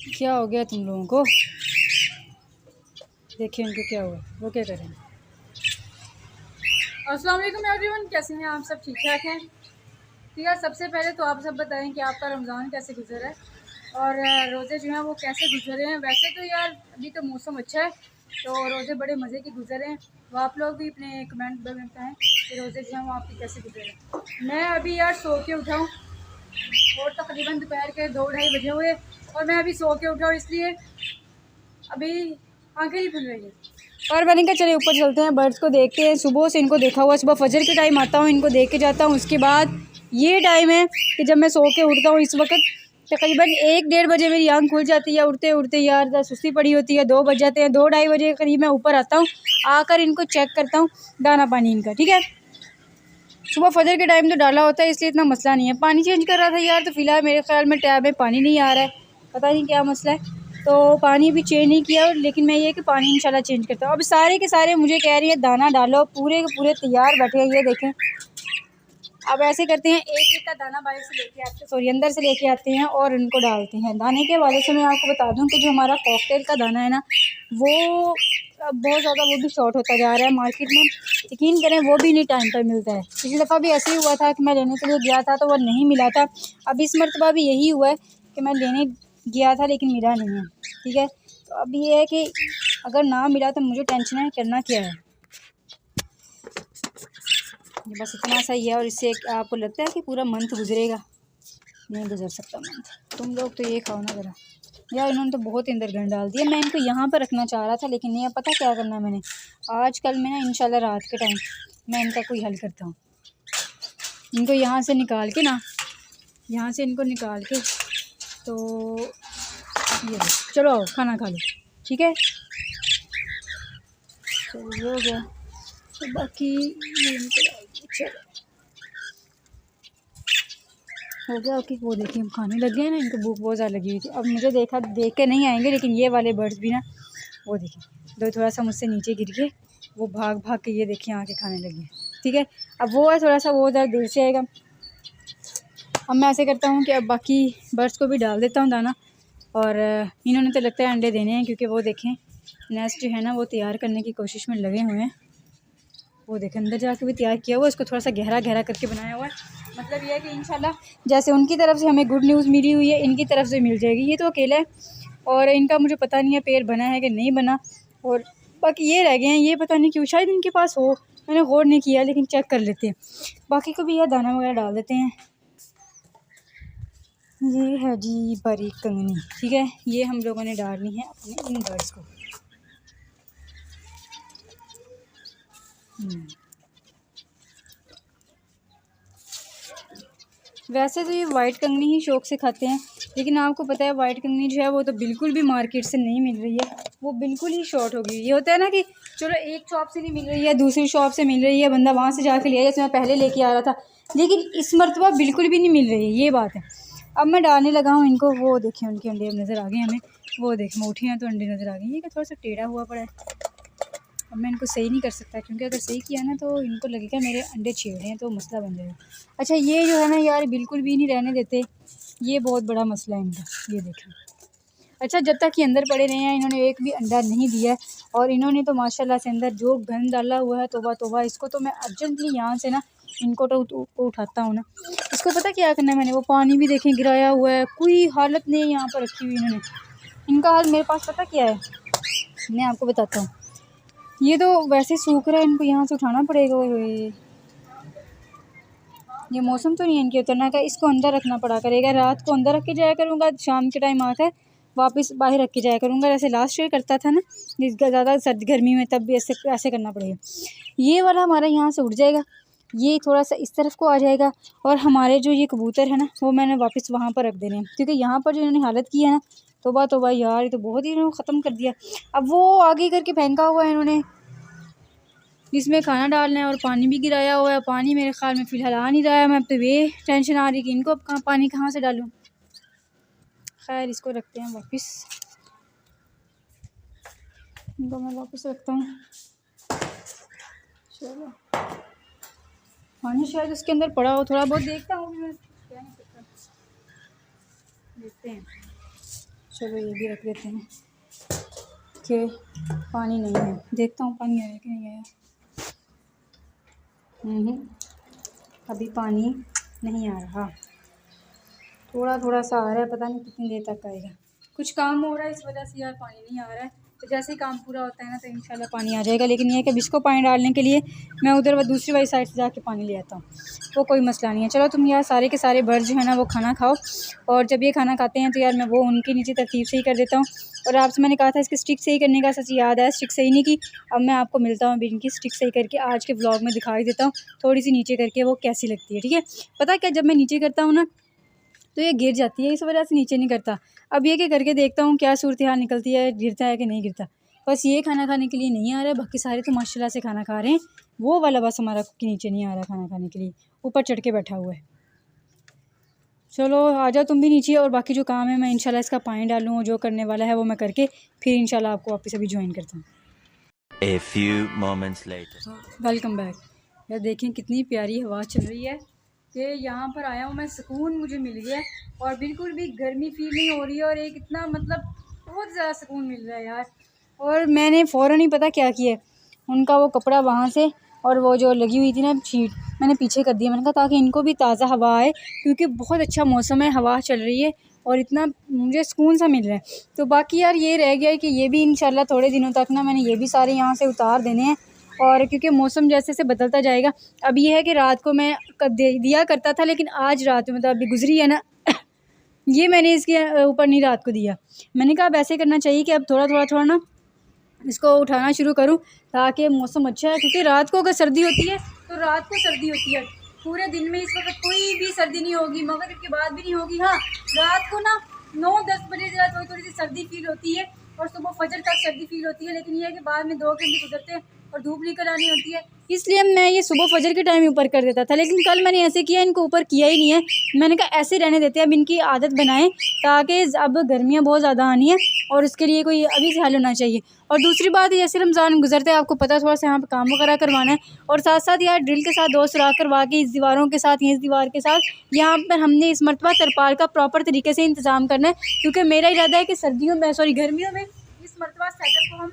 क्या हो गया तुम लोगों को? देखिए उनको क्या हुआ, वो क्या करें। अस्सलाम वालेकुम एवरीवन, कैसे हैं आप सब? ठीक ठाक हैं? तो यार सबसे पहले तो आप सब बताएं कि आपका रमज़ान कैसे गुजरा है और रोज़े जो हैं वो कैसे गुजरे हैं। वैसे तो यार अभी तो मौसम अच्छा है तो रोज़े बड़े मज़े के गुजरे हैं। तो आप लोग भी अपने कमेंट में बताएं कि रोज़े जो हैं वो आपके कैसे गुजरे। मैं अभी यार सो के उठा हूँ और तकरीबन दोपहर के 2-2:30 बजे हुए और मैं अभी सो के उठा हूँ, इसलिए अभी आंखें नहीं खुल रही है। और मैंने कहा चले ऊपर चलते हैं, बर्ड्स को देखते हैं। सुबह से इनको देखा हुआ, सुबह फजर के टाइम आता हूँ, इनको देख के जाता हूँ। उसके बाद ये टाइम है कि जब मैं सो के उठता हूँ। इस वक्त तकरीबन 1-1:30 बजे मेरी आंख खुल जाती है। उठते उठते यार सुस्ती पड़ी होती है, 2 बज जाते हैं। 2-2:30 बजे के करीब मैं ऊपर आता हूँ, आकर इनको चेक करता हूँ दाना पानी इनका। ठीक है, सुबह फजर के टाइम तो डाला होता है, इसलिए इतना मसला नहीं है। पानी चेंज कर रहा था यार, तो फिलहाल मेरे ख्याल में टैब में पानी नहीं आ रहा है, पता नहीं क्या मसला है। तो पानी भी चेंज नहीं किया, लेकिन मैं ये कि पानी इंशाल्लाह चेंज करता हूँ। अब सारे के सारे मुझे कह रही है दाना डालो, पूरे के पूरे तैयार बैठे हैं, ये देखें। अब ऐसे करते हैं, एक एक का दाना बाहर से लेके आते हैं, सॉरी अंदर से लेके आते हैं और इनको डालते हैं। दाने के हवाले से मैं आपको बता दूं कि जो हमारा कॉकटेल का दाना है ना, वो अब बहुत ज़्यादा वो भी शॉर्ट होता जा रहा है मार्केट में। यकीन करें वो भी नहीं टाइम पर मिलता है। पिछली दफ़ा भी ऐसे ही हुआ था कि मैं लेने के लिए गया था तो वो नहीं मिला था। अब इस मरतबा भी यही हुआ है कि मैं लेने गया था लेकिन मिला नहीं है। ठीक है, तो अब ये है कि अगर ना मिला तो मुझे टेंशन है, करना क्या है। ये बस इतना सा ही है, और इससे आपको लगता है कि पूरा मंथ गुजरेगा? नहीं गुजर सकता मंथ। तुम लोग तो ये खाओ ना ज़रा। यार इन्होंने तो बहुत अंदर गंद डाल दिया। मैं इनको यहाँ पर रखना चाह रहा था, लेकिन नहीं, अब पता क्या करना है मैंने। आज कल में ना इंशाल्लाह रात के टाइम मैं इनका कोई हल करता हूँ। इनको यहाँ से निकाल के ना, यहाँ से इनको निकाल के, तो ये चलो आओ खाना खा लो। ठीक है, चलो ये हो गया। तो बाकी ये इनको डाल दो, चलो हो गया। ओके, वो देखिए हम खाने लग गए हैं ना, इनको भूख बहुत ज़्यादा लगी हुई थी। अब मुझे देख के नहीं आएंगे, लेकिन ये वाले बर्ड्स भी ना, वो देखिए दो थोड़ा सा मुझसे नीचे गिर के वो भाग भाग के ये देखिए आके खाने लगे। ठीक है, अब वो है थोड़ा सा, वो ज़रा देर से आएगा। अब मैं ऐसे करता हूँ कि अब बाकी बर्ड्स को भी डाल देता हूँ दाना। और इन्होंने तो लगता है अंडे देने हैं, क्योंकि वो देखें नेस्ट जो है ना वो तैयार करने की कोशिश में लगे हुए हैं। वो देखें अंदर जाके भी तैयार किया हुआ है, इसको थोड़ा सा गहरा गहरा करके बनाया हुआ है। मतलब ये है कि इंशाल्लाह जैसे उनकी तरफ से हमें गुड न्यूज़ मिली हुई है, इनकी तरफ से मिल जाएगी। ये तो अकेला है और इनका मुझे पता नहीं है पेड़ बना है कि नहीं बना। और बाकी ये रह गए हैं, ये पता नहीं क्यों, शायद इनके पास हो, मैंने गौर नहीं किया, लेकिन चेक कर लेते हैं। बाकी को भी यह दाना वगैरह डाल देते हैं। ये है जी बारीक कंगनी। ठीक है, ये हम लोगों ने डालनी है अपने इन बर्ड्स को। वैसे तो ये वाइट कंगनी ही शौक़ से खाते हैं, लेकिन आपको पता है वाइट कंगनी जो है वो तो बिल्कुल भी मार्केट से नहीं मिल रही है, वो बिल्कुल ही शॉर्ट हो गई। ये होता है ना कि चलो एक शॉप से नहीं मिल रही है, दूसरी शॉप से मिल रही है, बंदा वहाँ से जाके लिया, जैसे मैं पहले लेके आ रहा था, लेकिन इस मरतबा बिल्कुल भी नहीं मिल रही है, ये बात है। अब मैं डालने लगा हूँ इनको। वो देखें उनके अंडे नज़र आ गए हमें, वो देखें मोटियाँ तो अंडे नज़र आ गई। ये थोड़ा सा टेढ़ा हुआ पड़ा है। अब मैं इनको सही नहीं कर सकता, क्योंकि अगर सही किया ना तो इनको लगेगा मेरे अंडे छेड़े हैं, तो मसला बन जाएगा। अच्छा ये जो है ना यार बिल्कुल भी नहीं रहने देते, ये बहुत बड़ा मसला है इनका। ये देखें, अच्छा जब तक ये अंदर पड़े रहे हैं इन्होंने एक भी अंडा नहीं दिया है। और इन्होंने तो माशाल्लाह से अंदर जो गंद डाला हुआ है, तोबा तोबा। इसको तो मैं अर्जेंटली यहाँ से ना इनको तो उठाता हूँ ना। इसको पता क्या करना है मैंने, वो पानी भी देखें गिराया हुआ है, कोई हालत नहीं है यहाँ पर रखी हुई इन्होंने। इनका हाल मेरे पास पता क्या है, मैं आपको बताता हूँ। ये तो वैसे सूख रहा है, इनको यहाँ से उठाना पड़ेगा। ये मौसम तो नहीं है इनके उतरना का, इसको अंदर रखना पड़ा करेगा। रात को अंदर रख के जाया करूँगा, शाम के टाइम आकर वापस बाहर रख के जाया करूँगा, जैसे लास्ट ईयर करता था ना, ज़्यादा सर्द गर्मी में, तब भी ऐसे करना पड़ेगा। ये वाला हमारा यहाँ से उठ जाएगा, ये थोड़ा सा इस तरफ को आ जाएगा, और हमारे जो ये कबूतर है ना वो मैंने वापस वहाँ पर रख देने हैं, क्योंकि यहाँ पर जो इन्होंने हालत की है ना, तोबा तोबा यार, ये तो बहुत ही इन्होंने ख़त्म कर दिया। अब वो आगे करके फेंका हुआ है इन्होंने, इसमें खाना डालना है और पानी भी गिराया हुआ है। पानी मेरे ख्याल में फ़िलहाल आ नहीं रहा है। मैं अब तो ये टेंशन आ रही कि इनको अब पानी कहाँ से डालूँ। खैर इसको रखते हैं वापस, इनको मैं वापस रखता हूँ। चलो पानी शायद उसके अंदर पड़ा हो, थोड़ा बहुत देखता हूँ मैं, क्या नहीं सकता, देखते हैं। चलो ये भी रख देते हैं कि पानी नहीं है। देखता हूँ पानी आया कि नहीं आया। अभी पानी नहीं आ रहा, थोड़ा थोड़ा सा आ रहा है, पता नहीं कितनी देर तक आएगा। कुछ काम हो रहा है इस वजह से यार पानी नहीं आ रहा है। तो जैसे ही काम पूरा होता है ना तो इंशाल्लाह पानी आ जाएगा। लेकिन ये है कि अब इसको पानी डालने के लिए मैं उधर दूसरी वाली साइड से जाके पानी ले आता हूँ, वो कोई मसला नहीं है। चलो तुम यार सारे के सारे बर्ड जो है ना वो खाना खाओ, और जब ये खाना खाते हैं तो यार मैं वो उनकी नीचे तरतीब से ही कर देता हूँ। और आपसे मैंने कहा था इसकी स्टिक सही करने का, सच याद है स्टिक सही नहीं की। अब मैं आपको मिलता हूँ अभी इनकी स्टिक सही करके आज के व्लॉग में दिखाई देता हूँ थोड़ी सी नीचे करके वो कैसी लगती है। ठीक है, पता क्या, जब मैं नीचे करता हूँ ना तो ये गिर जाती है, इस वजह से नीचे नहीं करता। अब ये क्या करके देखता हूँ क्या सूरत हाल निकलती है, गिरता है कि नहीं गिरता। बस ये खाना खाने के लिए नहीं आ रहा है, बाकी सारे तो माशाल्लाह से खाना खा रहे हैं। वो वाला बस हमारा के नीचे नहीं आ रहा खाना खाने के लिए, ऊपर चढ़ के बैठा हुआ है। चलो आ जाओ तुम भी नीचे, और बाकी जो काम है मैं इंशाल्लाह इसका पानी डालूँ, जो करने वाला है वो मैं करके फिर इंशाल्लाह आपको वापस अभी ज्वाइन करता हूँ। A few moments later. Welcome back. यार देखें कितनी प्यारी हवा चल रही है कि यहाँ पर आया हूँ मैं, सुकून मुझे मिल गया और बिल्कुल भी गर्मी फील नहीं हो रही है, और एक इतना मतलब बहुत ज़्यादा सुकून मिल रहा है यार। और मैंने फ़ौरन ही पता क्या किया, उनका वो कपड़ा वहाँ से और वो जो लगी हुई थी ना शीट, मैंने पीछे कर दिया। मैंने कहा ताकि इनको भी ताज़ा हवा आए, क्योंकि बहुत अच्छा मौसम है, हवा चल रही है और इतना मुझे सुकून सा मिल रहा है। तो बाकी यार ये रह गया है कि ये भी इंशाल्लाह थोड़े दिनों तक ना मैंने ये भी सारे यहाँ से उतार देने हैं, और क्योंकि मौसम जैसे से बदलता जाएगा। अब ये है कि रात को मैं दिया करता था, लेकिन आज रात में मतलब अभी गुजरी है ना ये मैंने इसके ऊपर नहीं रात को दिया। मैंने कहा अब ऐसे करना चाहिए कि अब थोड़ा ना इसको उठाना शुरू करूं ताकि मौसम अच्छा है। क्योंकि रात को अगर सर्दी होती है तो रात को सर्दी होती है, पूरे दिन में इस वक्त कोई भी सर्दी नहीं होगी, मगर के बाद भी नहीं होगी। हाँ, रात को ना 9-10 बजे जरा थोड़ी सी सर्दी फील होती है और सुबह फजर तक सर्दी फील होती है। लेकिन ये है कि बाद में 2 घंटे गुजरते हैं और धूप निकल आनी होती है, इसलिए मैं ये सुबह फजर के टाइम ऊपर कर देता था। लेकिन कल मैंने ऐसे किया, इनको ऊपर किया ही नहीं है। मैंने कहा ऐसे रहने देते हैं, अब इनकी आदत बनाएं, ताकि अब गर्मियाँ बहुत ज़्यादा आनी है और उसके लिए कोई अभी से हल होना चाहिए। और दूसरी बात, जैसे रमज़ान गुजरते हैं आपको पता है, थोड़ा सा यहाँ पर काम वगैरह करवाना है, और साथ साथ यार ड्रिल के साथ 2 सुराख करवा के इस दीवारों के साथ, इस दीवार के साथ यहाँ पर हमने इस मरतबा तरपाल का प्रॉपर तरीके से इंतज़ाम करना है। क्योंकि मेरा इरादा है कि गर्मियों में इस मरतबा सेटअप को हम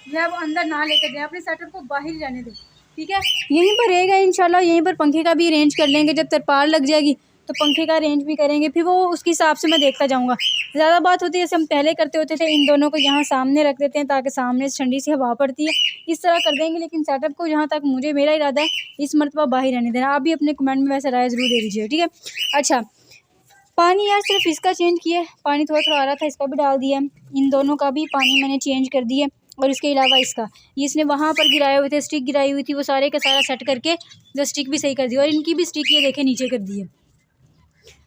या वो अंदर ना लेकर जाए, अपने सेटअप को बाहर ही रहने दें। ठीक है, यहीं पर रहेगा इंशाल्लाह। यहीं पर पंखे का भी अरेंज कर लेंगे, जब तरपाल लग जाएगी तो पंखे का अरेंज भी करेंगे, फिर वो उसके हिसाब से मैं देखता जाऊँगा। ज़्यादा बात होती है जैसे हम पहले करते होते थे, इन दोनों को यहाँ सामने रख देते हैं ताकि सामने से ठंडी सी हवा पड़ती है, इस तरह कर देंगे। लेकिन सेटअप को जहाँ तक मुझे मेरा इरादा है इस मरतबा बाहर रहने देना। आप भी अपने कमेंट में वैसे राय ज़रूर दे दीजिए, ठीक है। अच्छा, पानी यार सिर्फ इसका चेंज किया है, पानी थोड़ा थोड़ा आ रहा था, इसका भी डाल दिया। इन दोनों का भी पानी मैंने चेंज कर दिया। और इसके अलावा इसका, ये इसने वहाँ पर गिराए हुए थे, स्टिक गिराई हुई थी, वो सारे का सारा सेट करके जो स्टिक भी सही कर दी, और इनकी भी स्टिक ये देखें नीचे कर दी है।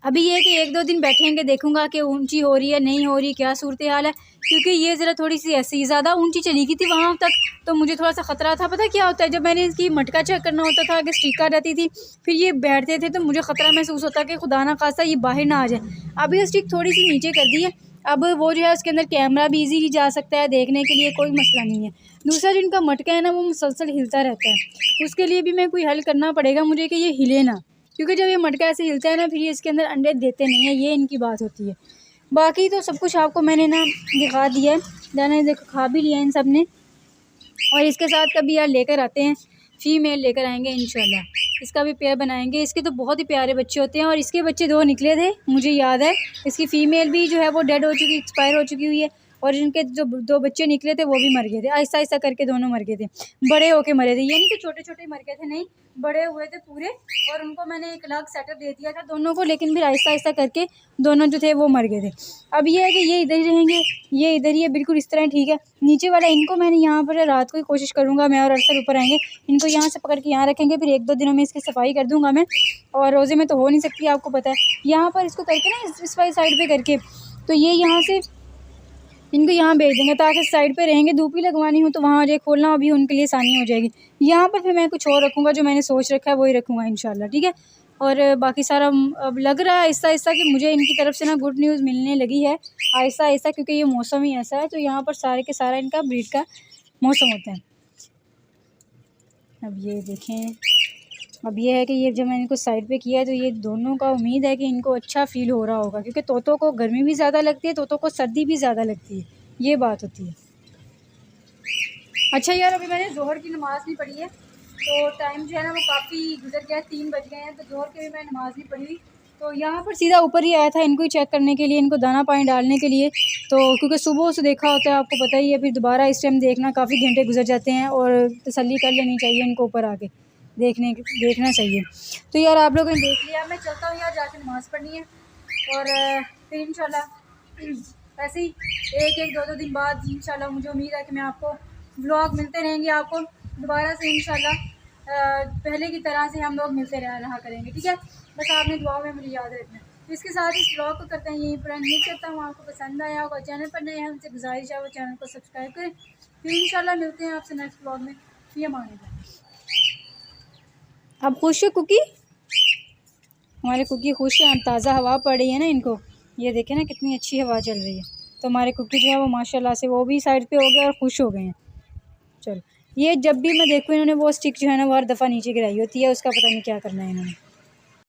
अभी ये कि 1-2 दिन बैठेंगे, देखूंगा कि ऊंची हो रही है नहीं हो रही, क्या सूरत हाल है। क्योंकि ये ज़रा थोड़ी सी ऐसी ज़्यादा ऊंची चली गई थी वहाँ तक, तो मुझे थोड़ा सा ख़तरा था। पता क्या होता है, जब मैंने इसकी मटका चेक करना होता था कि स्टिक आ रहती थी, फिर ये बैठते थे, तो मुझे ख़तरा महसूस होता कि खुदा ना खास्ता ये बाहर ना आ जाए। अब ये स्टिक थोड़ी सी नीचे कर दी है, अब वो जो है उसके अंदर कैमरा भी ईजीली जा सकता है, देखने के लिए कोई मसला नहीं है। दूसरा जिनका मटका है ना वो मुसलसल हिलता रहता है, उसके लिए भी मैं कोई हल करना पड़ेगा मुझे कि ये हिले ना। क्योंकि जब ये मटका ऐसे हिलता है ना फिर ये इसके अंदर अंडे देते नहीं है, ये इनकी बात होती है। बाकी तो सब कुछ आपको मैंने ना दिखा दिया है, दाना देखो खा भी लिया इन सब ने। और इसके साथ कभी यार लेकर आते हैं, फीमेल लेकर आएंगे इंशाल्लाह, इसका भी पेयर बनाएंगे। इसके तो बहुत ही प्यारे बच्चे होते हैं, और इसके बच्चे 2 निकले थे मुझे याद है। इसकी फ़ीमेल भी जो है वो डेड हो चुकी, एक्सपायर हो चुकी हुई है, और इनके जो 2 बच्चे निकले थे वो भी मर गए थे, आहिस्ता आहिस्ता करके दोनों मर गए थे, बड़े होके मरे थे। ये नहीं कि छोटे छोटे मर गए थे, नहीं, बड़े हुए थे पूरे, और उनको मैंने एक अलग सेटअप दे दिया था दोनों को, लेकिन फिर आहिस्ता आहिस्ता करके दोनों जो थे वो मर गए थे। अब ये है कि ये इधर ही रहेंगे, ये इधर ही है, बिल्कुल इस तरह, ठीक है। नीचे वाला इनको मैंने यहाँ पर रात को ही कोशिश करूँगा, मैं और अरसर ऊपर आएंगे, इनको यहाँ से पकड़ के यहाँ रखेंगे, फिर 1-2 दिनों में इसकी सफाई कर दूँगा मैं। और रोज़े में तो हो नहीं सकती, आपको पता है। यहाँ पर इसको करके ना इस वाली साइड पर करके, तो ये यहाँ से इनको यहाँ भेज देंगे ताकि साइड पे रहेंगे, धूप ही लगवानी हो तो वहाँ जाए खोलना भी उनके लिए आसानी हो जाएगी। यहाँ पर फिर मैं कुछ और रखूँगा, जो मैंने सोच रखा है वही रखूँगा इंशाल्लाह, ठीक है। और बाकी सारा अब लग रहा है आहिस्ता आहिस्ता कि मुझे इनकी तरफ से ना गुड न्यूज़ मिलने लगी है आहिस्ता आहिस्ता, क्योंकि ये मौसम ही ऐसा है। तो यहाँ पर सारे के सारा इनका ब्रीड का मौसम होता है। अब ये देखें अब ये है कि ये जब मैंने इनको साइड पे किया है तो ये दोनों का उम्मीद है कि इनको अच्छा फ़ील हो रहा होगा, क्योंकि तोतों को गर्मी भी ज़्यादा लगती है, तोतों को सर्दी भी ज़्यादा लगती है, ये बात होती है। अच्छा यार, अभी मैंने ज़ोहर की नमाज़ नहीं पढ़ी है, तो टाइम जो है ना वो काफ़ी गुजर गया है, 3 बज गए हैं, तो ज़ोहर की भी मैं नमाज़ नहीं पढ़ी। तो यहाँ पर सीधा ऊपर ही आया था इनको ही चेक करने के लिए, इनको दाना पानी डालने के लिए। तो क्योंकि सुबह से देखा होता है, आपको पता ही है, फिर दोबारा इस टाइम देखना काफ़ी घंटे गुजर जाते हैं और तसल्ली कर लेनी चाहिए इनको, ऊपर आके देखना चाहिए। तो यार आप लोगों ने देख लिया, मैं चलता हूँ यार, जाके नमाज़ पढ़नी है और फिर इंशाल्लाह ऐसे ही 1-2 दिन बाद इंशाल्लाह मुझे उम्मीद है कि मैं आपको व्लॉग मिलते रहेंगे, आपको दोबारा से इंशाल्लाह पहले की तरह से हम लोग मिलते रहा करेंगे, ठीक है। बस आपने दुआ में मुझे याद रखना। तो इसके साथ इस ब्लॉग को करते हैं यहीं पर, उम्मीद करता हूँ आपको पसंद आया होगा। चैनल पर नए हैं, हमसे गुजारिश है वो चैनल को सब्सक्राइब करें। फिर इंशाल्लाह मिलते हैं आपसे नेक्स्ट ब्लॉग में। ये मांगे अब खुश है कुकी, हमारे कुकी खुश है। अब ताज़ा हवा पड़ रही है ना इनको, ये देखें ना कितनी अच्छी हवा चल रही है। तो हमारे कुकी जो है वो माशाल्लाह से वो भी साइड पे हो गए और खुश हो गए हैं। चलो, ये जब भी मैं देखूँ इन्होंने वो स्टिक जो है ना वो हर दफ़ा नीचे गिराई होती है, उसका पता नहीं क्या करना है इन्होंने।